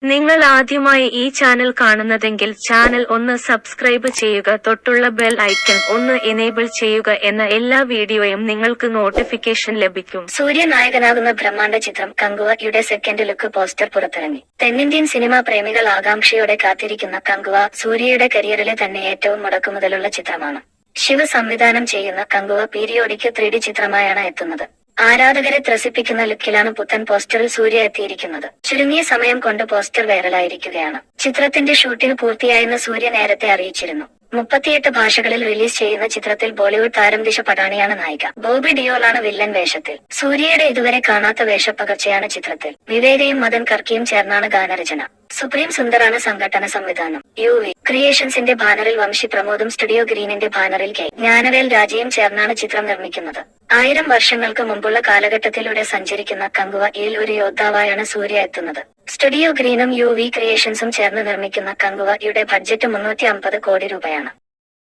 നിങ്ങൾ ആദ്യമായി ഈ ചാനൽ കാണുന്നതെങ്കിൽ ചാനൽ ഒന്ന് സബ്സ്ക്രൈബ് ചെയ്യുക, തൊട്ടുള്ള ബെൽ ഐക്കൺ ഒന്ന് എനേബിൾ ചെയ്യുക. എന്ന എല്ലാ വീഡിയോയും നിങ്ങൾക്ക് നോട്ടിഫിക്കേഷൻ ലഭിക്കും. സൂര്യ നായകനാകുന്ന ബ്രഹ്മാണ്ഡ ചിത്രം കങ്കുവയുടെ സെക്കൻഡ് ലുക്ക് പോസ്റ്റർ പുറത്തിറങ്ങി. തെന്നിന്ത്യൻ സിനിമാ പ്രേമികൾ ആകാംക്ഷയോടെ കാത്തിരിക്കുന്ന കങ്കുവ സൂര്യയുടെ കരിയറിലെ തന്നെ ഏറ്റവും മുടക്കുമുതലുള്ള ചിത്രമാണ്. ശിവ സംവിധാനം ചെയ്യുന്ന കങ്കുവ പീരിയോഡിക് 3D ചിത്രമായാണ് എത്തുന്നത്. ആരാധകരെ ത്രസിപ്പിക്കുന്ന ലുക്കിലാണ് പുത്തൻ പോസ്റ്ററിൽ സൂര്യ എത്തിയിരിക്കുന്നത്. ചുരുങ്ങിയ സമയം കൊണ്ട് പോസ്റ്റർ വൈറലായിരിക്കുകയാണ്. ചിത്രത്തിന്റെ ഷൂട്ടിംഗ് പൂർത്തിയായെന്ന് സൂര്യ നേരത്തെ അറിയിച്ചിരുന്നു. 38 ഭാഷകളിൽ റിലീസ് ചെയ്യുന്ന ചിത്രത്തിൽ ബോളിവുഡ് താരം ദിഷ പടാണിയാണ് നായിക. ബോബി ഡിയോളാണ് വില്ലൻ വേഷത്തിൽ. സൂര്യയുടെ ഇതുവരെ കാണാത്ത വേഷപ്പകർച്ചയാണ് ചിത്രത്തിൽ. വിവേകയും മദൻ കർക്കിയും ചേർന്നാണ് ഗാനരചന. സുപ്രീം സുന്ദറാണ് സംഘടന സംവിധാനം. UV ക്രിയേഷൻസിന്റെ ബാനറിൽ വംശി പ്രമോദും സ്റ്റുഡിയോ ഗ്രീനിന്റെ ബാനറിൽ കെ ജ്ഞാനവേൽ രാജയും ചേർന്നാണ് ചിത്രം നിർമ്മിക്കുന്നത്. 1000 വർഷങ്ങൾക്ക് മുമ്പുള്ള കാലഘട്ടത്തിലൂടെ സഞ്ചരിക്കുന്ന കങ്കുവയിൽ ഒരു യോദ്ധാവായാണ് സൂര്യ എത്തുന്നത്. സ്റ്റുഡിയോ ഗ്രീനും UV ക്രിയേഷൻസും ചേർന്ന് നിർമ്മിക്കുന്ന കങ്കുവയുടെ ബഡ്ജറ്റ് 350 കോടി രൂപയാണ്.